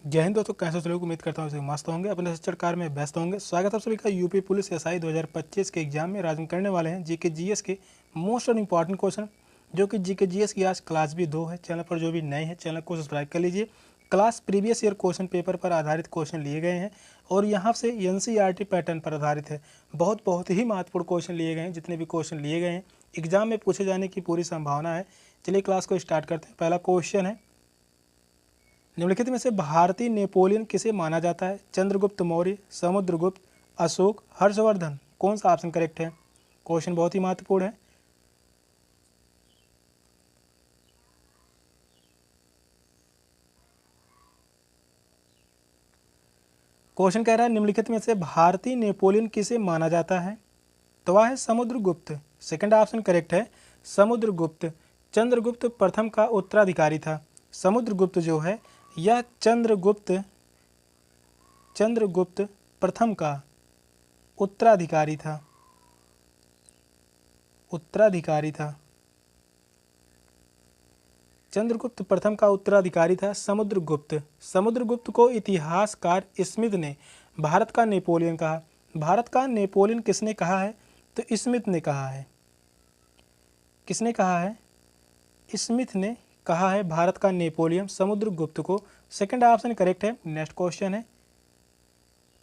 जय हिंद दोस्तों, कैसे सभी लोग उम्मीद करता हूँ सभी मस्त होंगे, अपने शिक्षण कार्य में व्यस्त होंगे। स्वागत है आप सभी का यूपी पुलिस एसआई 2025 के एग्जाम में। आज हम करने वाले हैं जीके जीएस के मोस्ट और इम्पॉर्टेंट क्वेश्चन, जो कि जीके जीएस की आज क्लास भी 2 है। चैनल पर जो भी नए हैं चैनल को सब्सक्राइब कर लीजिए। Class previous year question paper पर आधारित क्वेश्चन लिए गए हैं और यहाँ से एनसीईआरटी पैटर्न पर आधारित है। बहुत ही महत्वपूर्ण क्वेश्चन लिए गए हैं। जितने भी क्वेश्चन लिए गए हैं एग्जाम में पूछे जाने की पूरी संभावना है। चलिए क्लास को स्टार्ट करते हैं। पहला क्वेश्चन है, निम्नलिखित में से भारतीय नेपोलियन किसे माना जाता है? चंद्रगुप्त मौर्य, समुद्रगुप्त, अशोक, हर्षवर्धन। कौन सा ऑप्शन करेक्ट है? क्वेश्चन बहुत ही महत्वपूर्ण है। क्वेश्चन कह रहा है निम्नलिखित में से भारतीय नेपोलियन किसे माना जाता है? तो वह है समुद्रगुप्त। सेकंड ऑप्शन करेक्ट है, समुद्रगुप्त। चंद्रगुप्त प्रथम का उत्तराधिकारी था। समुद्रगुप्त जो है यह चंद्रगुप्त प्रथम का उत्तराधिकारी था। चंद्रगुप्त प्रथम का उत्तराधिकारी था समुद्रगुप्त। समुद्रगुप्त को इतिहासकार स्मिथ ने भारत का नेपोलियन कहा। भारत का नेपोलियन किसने कहा है? तो स्मिथ ने कहा है। किसने कहा है? स्मिथ ने कहा है भारत का नेपोलियन समुद्रगुप्त को। सेकंड ऑप्शन करेक्ट है। नेक्स्ट क्वेश्चन है,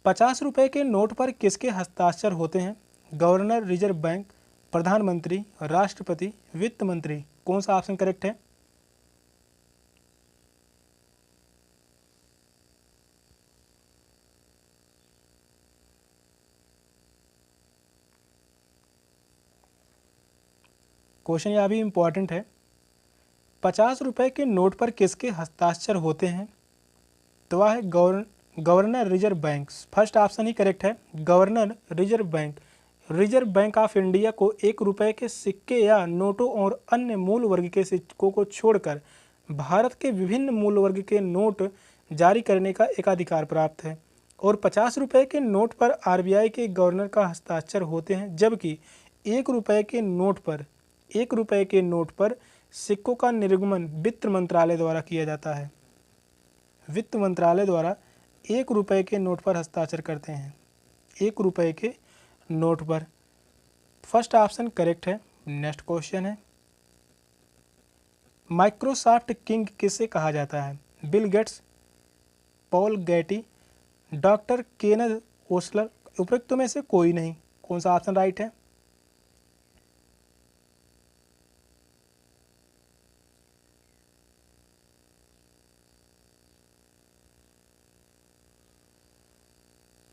50 रुपए के नोट पर किसके हस्ताक्षर होते हैं? गवर्नर, रिजर्व बैंक, प्रधानमंत्री, राष्ट्रपति, वित्त मंत्री। कौन सा ऑप्शन करेक्ट है? क्वेश्चन यह भी इम्पॉर्टेंट है। 50 रुपए के नोट पर किसके हस्ताक्षर होते हैं? तो वह है governor, reserve bank. First option ही करेक्ट है, governor, reserve bank. Reserve bank of India को 1 रुपए के सिक्के या नोटों और अन्य मूल वर्ग के सिक्कों को छोड़कर भारत के विभिन्न मूल वर्ग के नोट जारी करने का एकाधिकार प्राप्त है। और 50 रुपए के नोट पर आरबीआई के गवर्नर का हस्ताक्षर होते हैं, जबकि 1 रुपए के नोट पर सिक्कों का निर्गमन वित्त मंत्रालय द्वारा किया जाता है। वित्त मंत्रालय द्वारा 1 रुपए के नोट पर हस्ताक्षर करते हैं। 1 रुपए के नोट पर। फर्स्ट ऑप्शन करेक्ट है। नेक्स्ट क्वेश्चन है, माइक्रोसॉफ्ट किंग किसे कहा जाता है? Bill Gates, Paul Getty, doctor Kenneth Osler. उपरोक्त में से कोई नहीं। कौन सा ऑप्शन राइट है?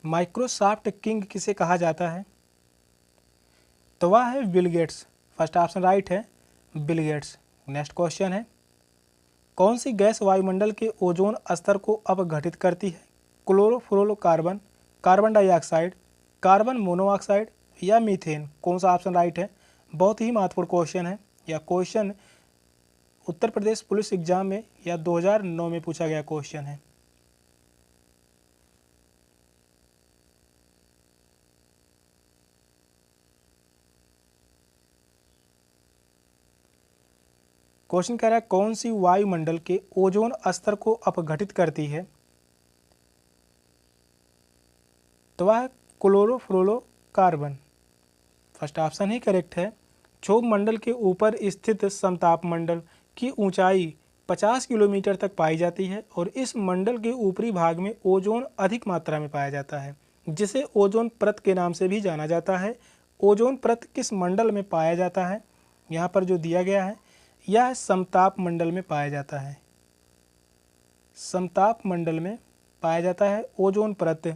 माइक्रोसॉफ्ट किंग किसे कहा जाता है? तो वह है Bill Gates. First option right है, बिल गेट्स। नेक्स्ट क्वेश्चन है, कौन सी गैस वायुमंडल के ओजोन स्तर को अपघटित करती है? Chlorofluorocarbon, carbon dioxide, carbon monoxide या मीथेन। कौन सा ऑप्शन राइट है? बहुत ही महत्वपूर्ण क्वेश्चन है। यह question Uttar Pradesh police exam में या 2009 में पूछा गया क्वेश्चन है। क्वेश्चन कह रहा है कौन सी वायुमंडल के ओजोन स्तर को अपघटित करती है? तो वह क्लोरोफ्लोरोकार्बन। फर्स्ट ऑप्शन ही करेक्ट है। क्षोभ मंडल के ऊपर स्थित समताप मंडल की ऊंचाई 50 किलोमीटर तक पाई जाती है और इस मंडल के ऊपरी भाग में ओजोन अधिक मात्रा में पाया जाता है, जिसे ओजोन परत के नाम से भी जाना जाता है। ओजोन परत किस मंडल में पाया जाता है? यहाँ पर जो दिया गया है, यह समताप मंडल में पाया जाता है। समताप मंडल में पाया जाता है ओजोन परत,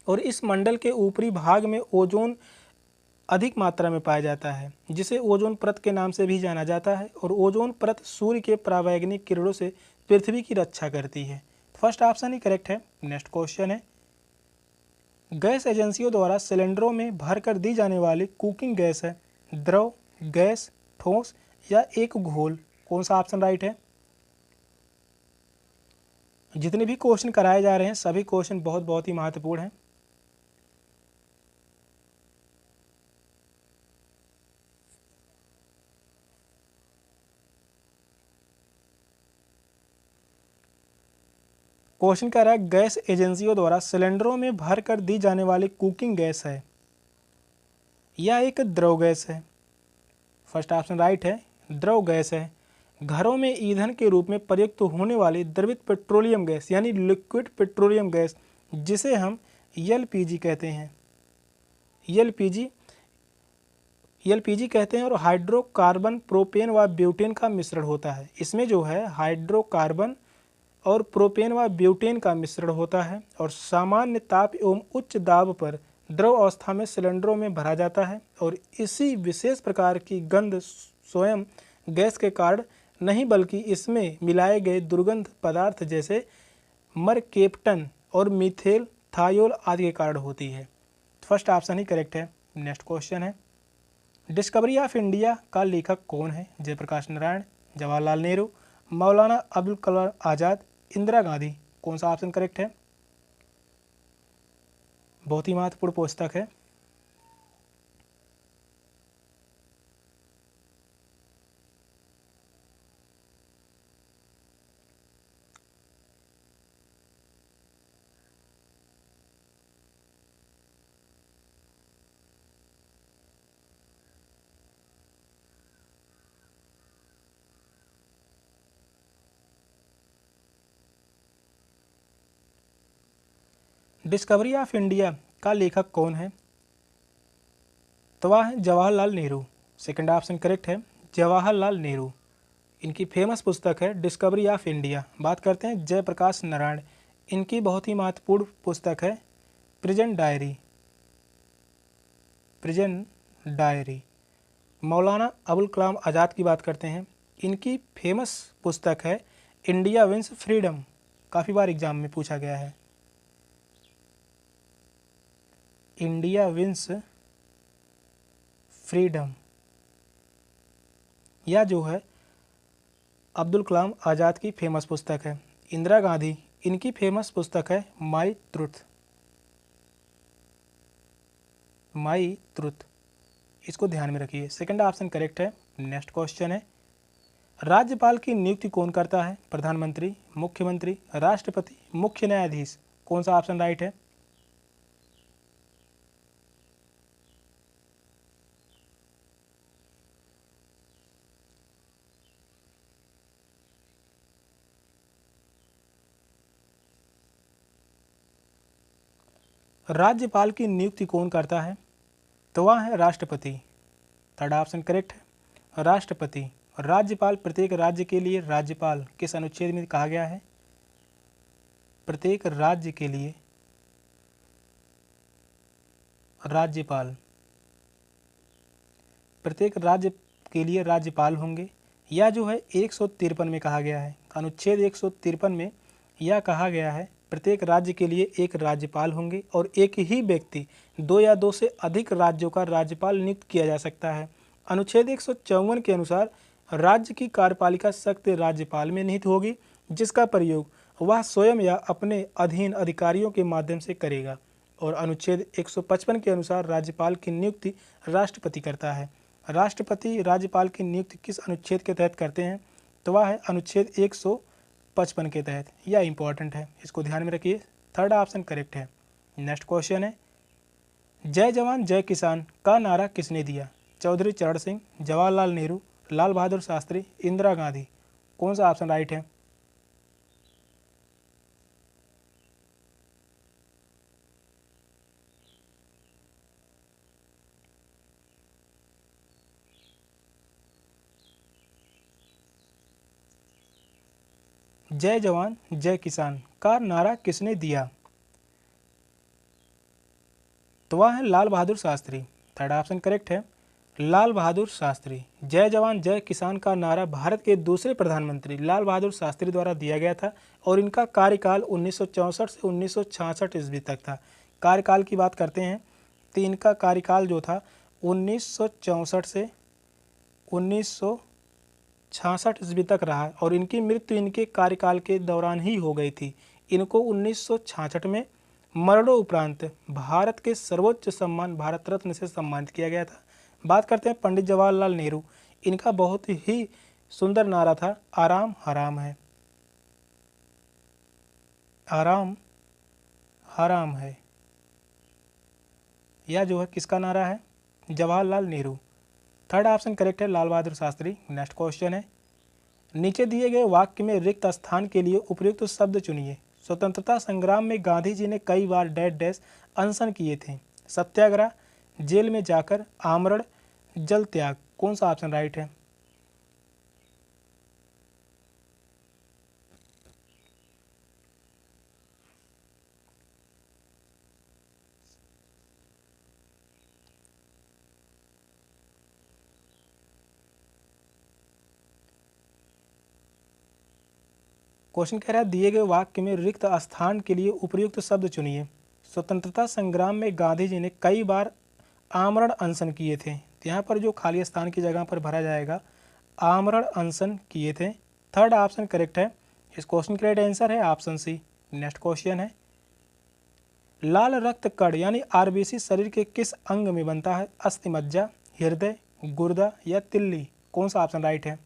और इस मंडल के ऊपरी भाग में ओजोन अधिक मात्रा में पाया जाता है, जिसे ओजोन परत के नाम से भी जाना जाता है। और ओजोन परत सूर्य के परावैंगनिक किरणों से पृथ्वी की रक्षा करती है। फर्स्ट ऑप्शन ही करेक्ट है। नेक्स्ट क्वेश्चन है, गैस एजेंसियों द्वारा सिलेंडरों में भरकर दी जाने वाली कुकिंग गैस है द्रव, गैस, ठोस या एक घोल। कौन सा ऑप्शन राइट है? जितने भी क्वेश्चन कराए जा रहे हैं सभी क्वेश्चन बहुत ही महत्वपूर्ण हैं। क्वेश्चन कह रहा है गैस एजेंसियों द्वारा सिलेंडरों में भर कर दी जाने वाली कुकिंग गैस है या एक द्रव गैस है। फर्स्ट ऑप्शन राइट है, द्रव गैस है। घरों में ईंधन के रूप में प्रयुक्त होने वाली द्रवित पेट्रोलियम गैस यानी लिक्विड पेट्रोलियम गैस जिसे हम एलपीजी कहते हैं, एलपीजी कहते हैं। और हाइड्रोकार्बन प्रोपेन व ब्यूटेन का मिश्रण होता है। इसमें जो है हाइड्रोकार्बन और प्रोपेन व ब्यूटेन का मिश्रण होता है और सामान्य ताप एवं उच्च दाब पर द्रव अवस्था में सिलेंडरों में भरा जाता है। और इसी विशेष प्रकार की गंध स्वयं गैस के कारण नहीं बल्कि इसमें मिलाए गए दुर्गंध पदार्थ जैसे मरकेप्टन और मीथेल थायोल आदि के कारण होती है। फर्स्ट ऑप्शन ही करेक्ट है। नेक्स्ट क्वेश्चन है डिस्कवरी ऑफ इंडिया का लेखक कौन है। जयप्रकाश नारायण, जवाहरलाल नेहरू, मौलाना अबुल कलाम आज़ाद, इंदिरा गांधी। कौन सा ऑप्शन करेक्ट है। बहुत ही महत्वपूर्ण पुस्तक है। डिस्कवरी ऑफ इंडिया का लेखक कौन है, तो वह है Jawaharlal Nehru. Second option correct है, जवाहरलाल नेहरू। इनकी फेमस पुस्तक है डिस्कवरी ऑफ इंडिया। बात करते हैं जयप्रकाश नारायण, इनकी बहुत ही महत्वपूर्ण पुस्तक है प्रेजेंट डायरी। मौलाना अबुल कलाम आज़ाद की बात करते हैं, इनकी फेमस पुस्तक है इंडिया विंस फ्रीडम। काफ़ी बार एग्जाम में पूछा गया है। इंडिया विंस फ्रीडम या जो है अब्दुल कलाम आज़ाद की फेमस पुस्तक है। इंदिरा गांधी, इनकी फेमस पुस्तक है माई ट्रुथ। इसको ध्यान में रखिए। सेकंड ऑप्शन करेक्ट है। नेक्स्ट क्वेश्चन है राज्यपाल की नियुक्ति कौन करता है। प्रधानमंत्री, मुख्यमंत्री, राष्ट्रपति, मुख्य न्यायाधीश। कौन सा ऑप्शन राइट है। राज्यपाल की नियुक्ति कौन करता है, तो वह है राष्ट्रपति। थर्ड ऑप्शन करेक्ट है, राष्ट्रपति। राज्यपाल प्रत्येक राज्य के लिए राज्यपाल किस अनुच्छेद में कहा गया है। प्रत्येक राज्य के लिए राज्यपाल, प्रत्येक राज्य के लिए राज्यपाल होंगे। या जो है 153 में कहा गया है, अनुच्छेद 153 में यह कहा गया है प्रत्येक राज्य के लिए एक राज्यपाल होंगे और एक ही व्यक्ति 2 या 2 से अधिक राज्यों का राज्यपाल नियुक्त किया जा सकता है। अनुच्छेद 154 के अनुसार राज्य की कार्यपालिका सख्त राज्यपाल में निहित होगी जिसका प्रयोग वह स्वयं या अपने अधीन अधिकारियों के माध्यम से करेगा। और अनुच्छेद 155 के अनुसार राज्यपाल की नियुक्ति राष्ट्रपति करता है। राष्ट्रपति राज्यपाल की नियुक्ति किस अनुच्छेद के तहत करते हैं, तो वह है अनुच्छेद 155 के तहत। यह इंपॉर्टेंट है, इसको ध्यान में रखिए। थर्ड ऑप्शन करेक्ट है। नेक्स्ट क्वेश्चन है जय जवान जय किसान का नारा किसने दिया। चौधरी चरण सिंह, जवाहरलाल नेहरू, लाल बहादुर शास्त्री, इंदिरा गांधी। कौन सा ऑप्शन राइट है। जय जवान जय किसान का नारा किसने दिया, तो वह है Lal Bahadur Shastri. Third option correct है, लाल बहादुर शास्त्री। जय जवान जय किसान का नारा भारत के दूसरे प्रधानमंत्री लाल बहादुर शास्त्री द्वारा दिया गया था और इनका कार्यकाल 1964 से 1966 ईस्वी तक था। कार्यकाल की बात करते हैं तो इनका कार्यकाल जो था 1964 से 1966 ईस्वी तक रहा और इनकी मृत्यु इनके कार्यकाल के दौरान ही हो गई थी। इनको 1966 में मरणोपरांत भारत के सर्वोच्च सम्मान भारत रत्न से सम्मानित किया गया था। बात करते हैं पंडित जवाहरलाल नेहरू, इनका बहुत ही सुंदर नारा था आराम हराम है। आराम हराम है, यह जो है किसका नारा है? Jawaharlal Nehru. Third option correct है, लाल बहादुर शास्त्री। नेक्स्ट क्वेश्चन है, नीचे दिए गए वाक्य में रिक्त स्थान के लिए उपयुक्त शब्द चुनिए। स्वतंत्रता संग्राम में गांधी जी ने कई बार डैश डैश अनशन किए थे। सत्याग्रह, जेल में जाकर, आमरण, जल त्याग। कौन सा ऑप्शन राइट है? क्वेश्चन कह रहा है दिए गए वाक्य में रिक्त स्थान के लिए उपयुक्त शब्द चुनिए। स्वतंत्रता संग्राम में गांधी जी ने कई बार आमरण अनशन किए थे। तो यहाँ पर जो खाली स्थान की जगह पर भरा जाएगा, आमरण अनशन किए थे। थर्ड ऑप्शन करेक्ट है। इस क्वेश्चन का राइट आंसर है ऑप्शन सी। नेक्स्ट क्वेश्चन है, लाल रक्त कण यानी आरबीसी शरीर के किस अंग में बनता है? अस्थि मज्जा, हृदय, गुर्दा या तिल्ली। कौन सा ऑप्शन राइट है?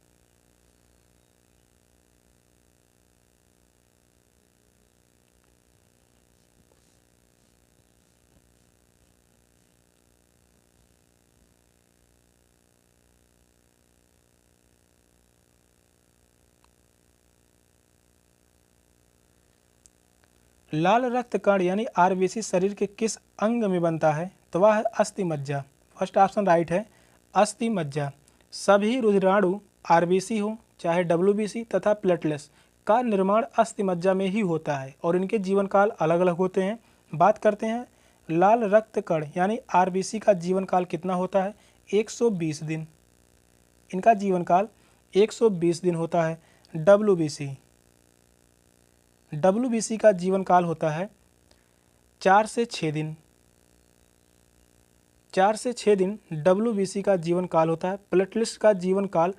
लाल रक्त कण यानी आरबीसी शरीर के किस अंग में बनता है? तो वह है अस्थि मज्जा। फर्स्ट ऑप्शन राइट है, अस्थि मज्जा। सभी रुधिराणु आरबीसी हो चाहे डब्ल्यूबीसी तथा प्लेटलेट्स का निर्माण अस्थि मज्जा में ही होता है और इनके जीवन काल अलग अलग होते हैं। बात करते हैं लाल रक्त कण यानी आरबीसी का जीवन काल कितना होता है? 120 दिन। इनका जीवन काल 120 दिन होता है। डब्ल्यूबीसी का जीवन काल होता है 4 से 6 दिन। 4 से 6 दिन डब्ल्यूबीसी का जीवन काल होता है। प्लेटलेट्स का जीवन काल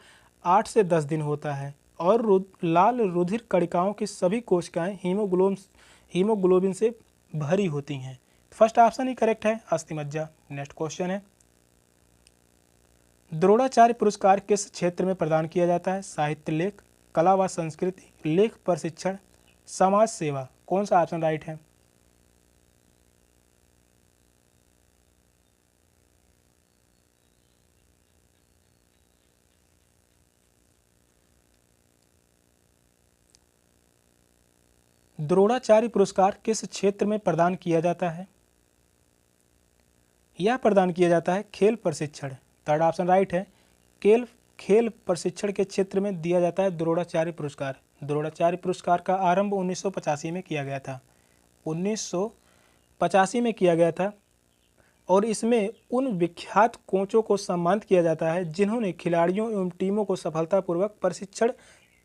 8 से 10 दिन होता है और लाल रुधिर कणिकाओं की सभी कोशिकाएं हीमोग्लोबिन से भरी होती हैं। फर्स्ट ऑप्शन ही करेक्ट है, अस्थि मज्जा। नेक्स्ट क्वेश्चन है, द्रोणाचार्य पुरस्कार किस क्षेत्र में प्रदान किया जाता है? साहित्य लेख, कला व संस्कृति, लेख प्रशिक्षण, समाज सेवा। कौन सा ऑप्शन राइट है? द्रोणाचार्य पुरस्कार किस क्षेत्र में प्रदान किया जाता है? यह प्रदान किया जाता है खेल प्रशिक्षण। थर्ड ऑप्शन राइट है, खेल प्रशिक्षण के क्षेत्र में दिया जाता है द्रोणाचार्य पुरस्कार। द्रोणाचार्य पुरस्कार का आरंभ 1985 में किया गया था। 1985 में किया गया था और इसमें उन विख्यात कोचों को सम्मानित किया जाता है जिन्होंने खिलाड़ियों एवं टीमों को सफलतापूर्वक प्रशिक्षण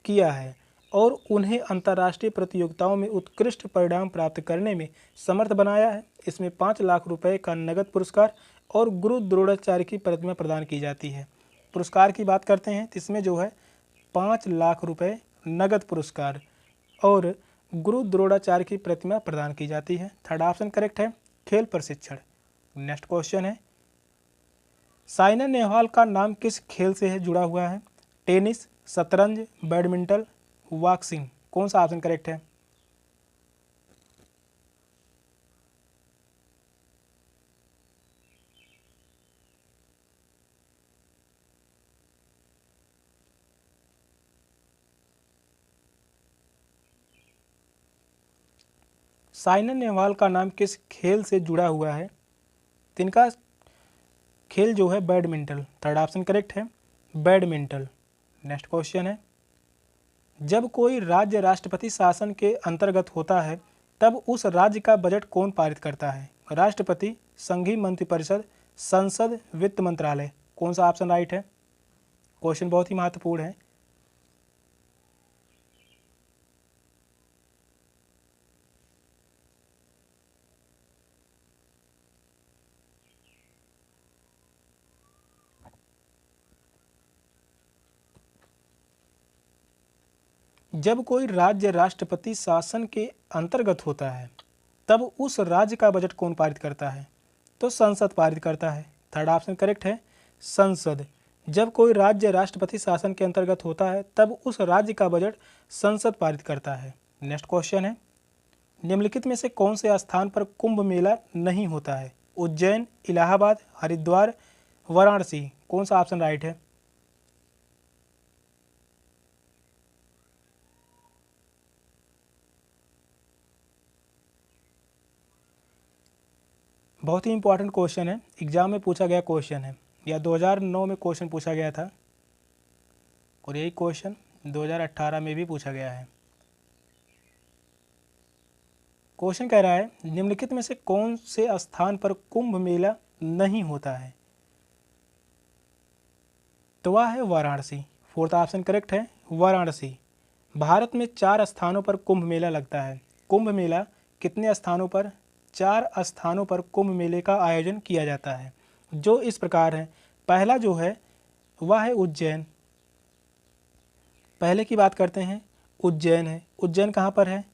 किया है और उन्हें अंतर्राष्ट्रीय प्रतियोगिताओं में उत्कृष्ट परिणाम प्राप्त करने में समर्थ बनाया है। इसमें 5 लाख रुपए का नगद पुरस्कार और गुरु द्रोणाचार्य की प्रतिमा प्रदान की जाती है। पुरस्कार की बात करते हैं तो इसमें जो है 5 लाख रुपए नगद पुरस्कार और गुरु द्रोणाचार्य की प्रतिमा प्रदान की जाती है। थर्ड ऑप्शन करेक्ट है, खेल प्रशिक्षण। नेक्स्ट क्वेश्चन है, साइना नेहवाल का नाम किस खेल से है जुड़ा हुआ है? टेनिस, शतरंज, बैडमिंटन, बॉक्सिंग। कौन सा ऑप्शन करेक्ट है? साइना नेहवाल का नाम किस खेल से जुड़ा हुआ है? तिनका खेल जो है बैडमिंटन। थर्ड ऑप्शन करेक्ट है, बैडमिंटन। नेक्स्ट क्वेश्चन है, जब कोई राज्य राष्ट्रपति शासन के अंतर्गत होता है तब उस राज्य का बजट कौन पारित करता है? राष्ट्रपति, संघीय मंत्रिपरिषद, संसद, वित्त मंत्रालय। कौन सा ऑप्शन राइट है? क्वेश्चन बहुत ही महत्वपूर्ण है। जब कोई राज्य राष्ट्रपति शासन के अंतर्गत होता है तब उस राज्य का बजट कौन पारित करता है? तो संसद पारित करता है। थर्ड ऑप्शन करेक्ट है, संसद। जब कोई राज्य राष्ट्रपति शासन के अंतर्गत होता है तब उस राज्य का बजट संसद पारित करता है। नेक्स्ट क्वेश्चन है, निम्नलिखित में से कौन से स्थान पर कुंभ मेला नहीं होता है? उज्जैन, इलाहाबाद, हरिद्वार, वाराणसी। कौन सा ऑप्शन राइट है? बहुत ही इंपॉर्टेंट क्वेश्चन है, एग्जाम में पूछा गया क्वेश्चन है, या 2009 में क्वेश्चन पूछा गया था और यही क्वेश्चन 2018 में भी पूछा गया है। क्वेश्चन कह रहा है निम्नलिखित में से कौन से स्थान पर कुंभ मेला नहीं होता है? तो वह है वाराणसी। फोर्थ ऑप्शन करेक्ट है, वाराणसी। भारत में 4 स्थानों पर कुंभ मेला लगता है। कुंभ मेला कितने स्थानों पर? 4 स्थानों पर कुंभ मेले का आयोजन किया जाता है, जो इस प्रकार है। पहला जो है वह है उज्जैन। पहले की बात करते हैं, उज्जैन है। उज्जैन कहाँ पर है?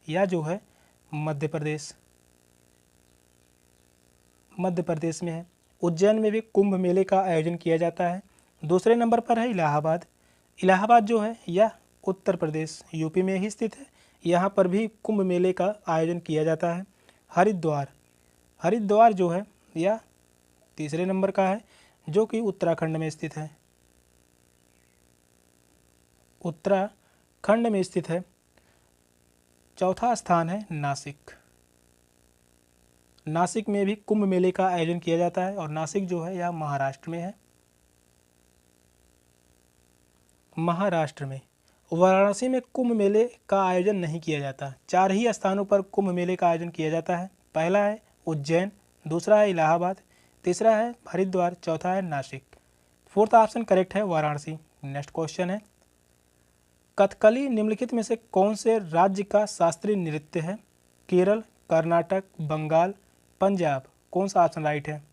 यह जो है मध्य प्रदेश, मध्य प्रदेश में है। उज्जैन में भी कुंभ मेले का आयोजन किया जाता है। दूसरे नंबर पर है इलाहाबाद। इलाहाबाद जो है यह उत्तर प्रदेश यूपी में ही स्थित है। यहाँ पर भी कुंभ मेले का आयोजन किया जाता है। हरिद्वार, हरिद्वार जो है यह तीसरे नंबर का है, जो कि उत्तराखंड में स्थित है, उत्तराखंड में स्थित है। चौथा स्थान है नासिक। नासिक में भी कुंभ मेले का आयोजन किया जाता है और नासिक जो है यह महाराष्ट्र में है, महाराष्ट्र में। वाराणसी में कुंभ मेले का आयोजन नहीं किया जाता। 4 ही स्थानों पर कुंभ मेले का आयोजन किया जाता है। पहला है उज्जैन, दूसरा है इलाहाबाद, तीसरा है हरिद्वार, चौथा है नासिक। फोर्थ ऑप्शन करेक्ट है, वाराणसी। नेक्स्ट क्वेश्चन है कथकली निम्नलिखित में से कौन से राज्य का शास्त्रीय नृत्य है? केरल, कर्नाटक, बंगाल, पंजाब। कौन सा ऑप्शन राइट है?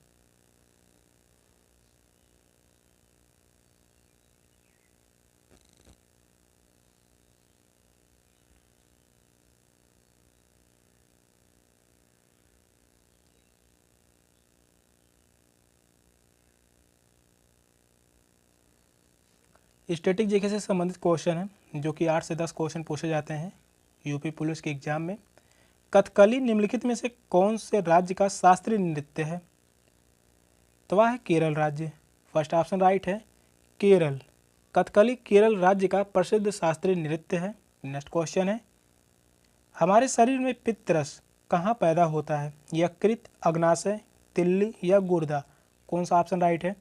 स्टैटिक जीके से संबंधित क्वेश्चन है, जो कि 8 से 10 क्वेश्चन पूछे जाते हैं यूपी पुलिस के एग्जाम में। कथकली निम्नलिखित में से कौन से राज्य का शास्त्रीय नृत्य है? तो वह है केरल राज्य। फर्स्ट ऑप्शन राइट है, केरल। कथकली केरल राज्य का प्रसिद्ध शास्त्रीय नृत्य है। नेक्स्ट क्वेश्चन है हमारे शरीर में पित्तरस कहाँ पैदा होता है? यकृत, अग्नाशय, तिल्ली या गुर्दा। कौन सा ऑप्शन राइट है?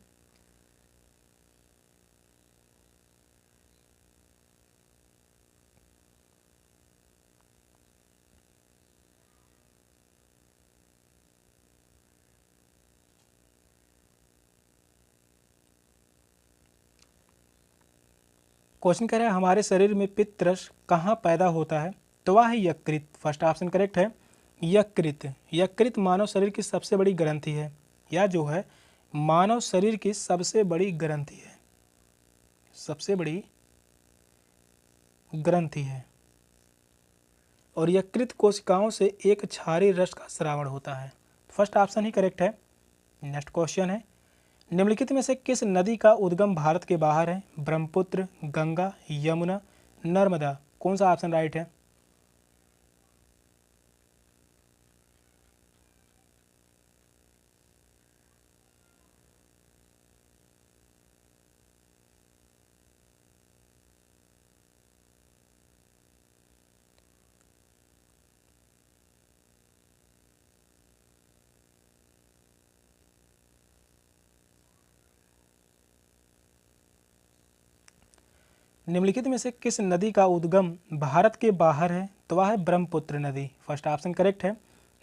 क्वेश्चन कह रहा है हमारे शरीर में पित्तरस कहाँ पैदा होता है? तो वह है यकृत। फर्स्ट ऑप्शन करेक्ट है, यकृत। यकृत मानव शरीर की सबसे बड़ी ग्रंथि है। यह जो है मानव शरीर की सबसे बड़ी ग्रंथि है, सबसे बड़ी ग्रंथि है। और यकृत कोशिकाओं से एक क्षारीय रस का स्रावण होता है। फर्स्ट ऑप्शन ही करेक्ट है। नेक्स्ट क्वेश्चन है निम्नलिखित में से किस नदी का उद्गम भारत के बाहर है? ब्रह्मपुत्र, गंगा, यमुना, नर्मदा। कौन सा ऑप्शन राइट है? निम्नलिखित में से किस नदी का उद्गम भारत के बाहर है? तो वह है ब्रह्मपुत्र नदी। फर्स्ट ऑप्शन करेक्ट है,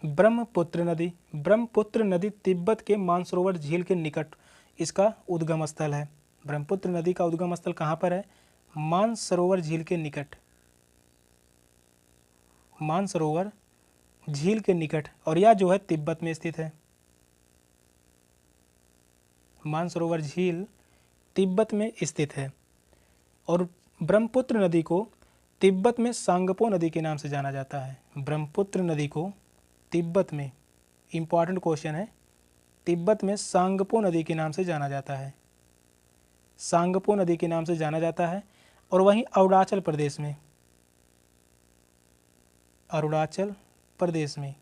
ब्रह्मपुत्र नदी। ब्रह्मपुत्र नदी तिब्बत के मानसरोवर झील के निकट इसका उद्गम स्थल है। ब्रह्मपुत्र नदी का उद्गम स्थल कहाँ पर है? मानसरोवर झील के निकट, मानसरोवर झील के निकट। और यह जो है तिब्बत में स्थित है। मानसरोवर झील तिब्बत में स्थित है। और ब्रह्मपुत्र नदी को तिब्बत में सांगपो नदी के नाम से जाना जाता है। ब्रह्मपुत्र नदी को तिब्बत में, इम्पॉर्टेंट क्वेश्चन है, तिब्बत में सांगपो नदी के नाम से जाना जाता है, सांगपो नदी के नाम से जाना जाता है। और वहीं अरुणाचल प्रदेश में, अरुणाचल प्रदेश में?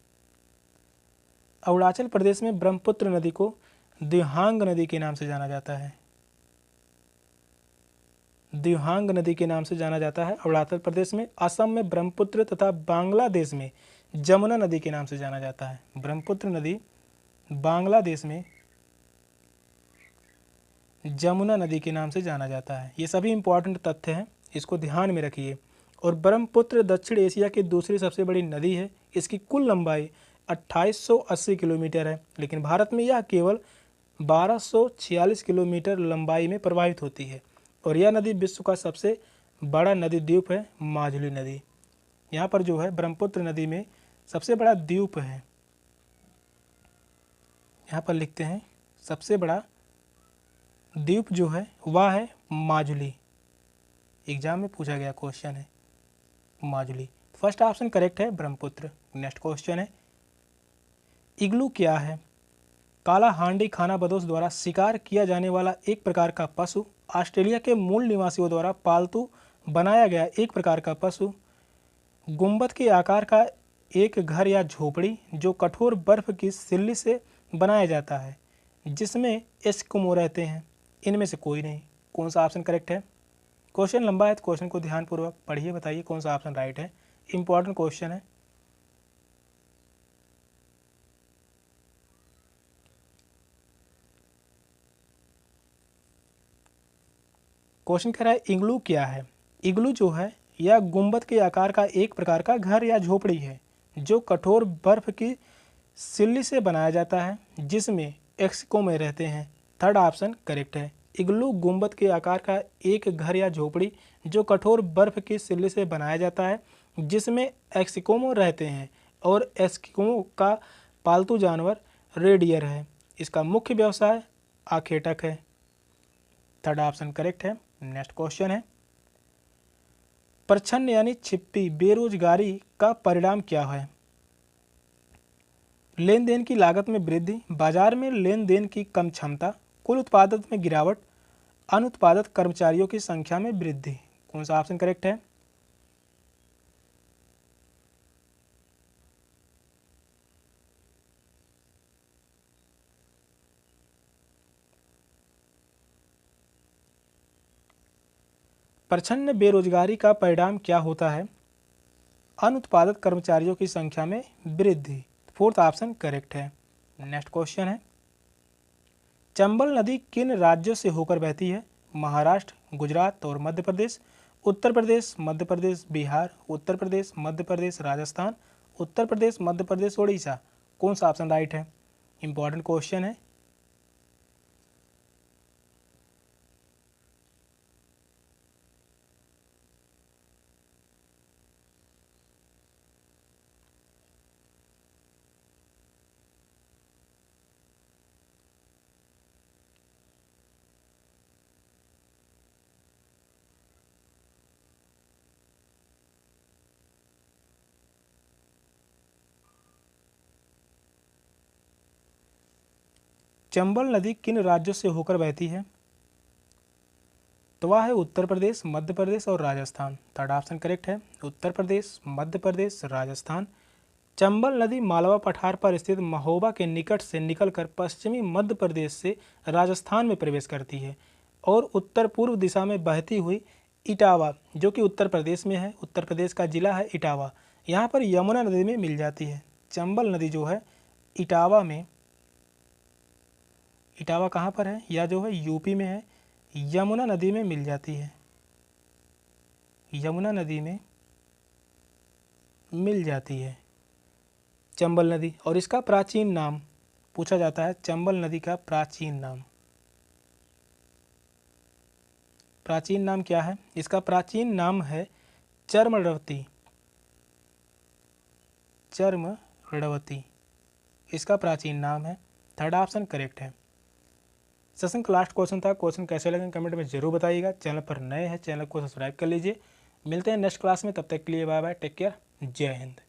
अरुणाचल प्रदेश में ब्रह्मपुत्र नदी को दिहांग नदी के नाम से जाना जाता है। दिहांग नदी के नाम से जाना जाता है अरुणाचल प्रदेश में। असम में ब्रह्मपुत्र तथा बांग्लादेश में जमुना नदी के नाम से जाना जाता है। ब्रह्मपुत्र नदी बांग्लादेश में जमुना नदी के नाम से जाना जाता है। ये सभी इंपॉर्टेंट तथ्य हैं, इसको ध्यान में रखिए। और ब्रह्मपुत्र दक्षिण एशिया की दूसरी सबसे बड़ी नदी है। इसकी कुल लंबाई 2880 किलोमीटर है, लेकिन भारत में यह केवल 1246 किलोमीटर लंबाई में प्रवाहित होती है। और यह नदी विश्व का सबसे बड़ा नदी द्वीप है माजुली नदी। यहाँ पर जो है ब्रह्मपुत्र नदी में सबसे बड़ा द्वीप है, यहाँ पर लिखते हैं सबसे बड़ा द्वीप जो है वह है माजुली। एग्जाम में पूछा गया क्वेश्चन है माजुली। फर्स्ट ऑप्शन करेक्ट है ब्रह्मपुत्र। नेक्स्ट क्वेश्चन है, इग्लू क्या है? काला हांडी खानाबदोश द्वारा शिकार किया जाने वाला एक प्रकार का पशु, ऑस्ट्रेलिया के मूल निवासियों द्वारा पालतू बनाया गया एक प्रकार का पशु, गुंबद के आकार का एक घर या झोपड़ी जो कठोर बर्फ की सिल्ली से बनाया जाता है, जिसमें एस्किमो रहते हैं। इनमें से कोई नहीं। कौन सा ऑप्शन करेक्ट है? क्वेश्चन लंबा है तो क्वेश्चन को ध्यानपूर्वक पढ़िए, बताइए कौन सा ऑप्शन राइट है। इंपॉर्टेंट क्वेश्चन है। क्वेश्चन कह रहा है इग्लू क्या है? इग्लू जो है यह गुंबद के आकार का एक प्रकार का घर या झोपड़ी है जो कठोर बर्फ की सिल्ली से बनाया जाता है, जिसमें एस्किमो में रहते हैं। थर्ड ऑप्शन करेक्ट है। इग्लू गुंबद के आकार का एक घर या झोपड़ी जो कठोर बर्फ की सिल्ली से बनाया जाता है, जिसमें एस्किमो रहते हैं। और एस्किमो का पालतू जानवर रेडियर है। इसका मुख्य व्यवसाय आखेटक है। थर्ड ऑप्शन करेक्ट है। नेक्स्ट क्वेश्चन है, प्रच्छन्न यानी छिपी बेरोजगारी का परिणाम क्या है? लेन देन की लागत में वृद्धि, बाजार में लेन देन की कम क्षमता, कुल उत्पादन में गिरावट, अनुत्पादक कर्मचारियों की संख्या में वृद्धि। कौन सा ऑप्शन करेक्ट है? प्रच्छन्न बेरोजगारी का परिणाम क्या होता है? अनुत्पादक कर्मचारियों की संख्या में वृद्धि। फोर्थ ऑप्शन करेक्ट है। नेक्स्ट क्वेश्चन है, चंबल नदी किन राज्यों से होकर बहती है? महाराष्ट्र, गुजरात और मध्य प्रदेश, उत्तर प्रदेश, मध्य प्रदेश, बिहार, उत्तर प्रदेश, मध्य प्रदेश, राजस्थान, उत्तर प्रदेश, मध्य प्रदेश, उड़ीसा। कौन सा ऑप्शन राइट है? इंपॉर्टेंट क्वेश्चन है। चंबल नदी किन राज्यों से होकर बहती है? तो वह है उत्तर प्रदेश, मध्य प्रदेश और राजस्थान। थर्ड ऑप्शन करेक्ट है। उत्तर प्रदेश, मध्य प्रदेश, राजस्थान। चंबल नदी मालवा पठार पर स्थित महोबा के निकट से निकलकर पश्चिमी मध्य प्रदेश से राजस्थान में प्रवेश करती है और उत्तर पूर्व दिशा में बहती हुई इटावा, जो कि उत्तर प्रदेश में है, उत्तर प्रदेश का जिला है इटावा, यहाँ पर यमुना नदी में मिल जाती है। चंबल नदी जो है इटावा में, इटावा कहाँ पर है? यह जो है यूपी में है, यमुना नदी में मिल जाती है, यमुना नदी में मिल जाती है चंबल नदी। और इसका प्राचीन नाम पूछा जाता है, चंबल नदी का प्राचीन नाम, प्राचीन नाम क्या है? इसका प्राचीन नाम है चर्मरवती, चर्मरवती इसका प्राचीन नाम है। थर्ड ऑप्शन करेक्ट है। सेशन का लास्ट क्वेश्चन था। क्वेश्चन कैसे लगे कमेंट में जरूर बताइएगा। चैनल पर नए हैं, चैनल को सब्सक्राइब कर लीजिए। मिलते हैं नेक्स्ट क्लास में, तब तक के लिए बाय बाय, टेक केयर, जय हिंद।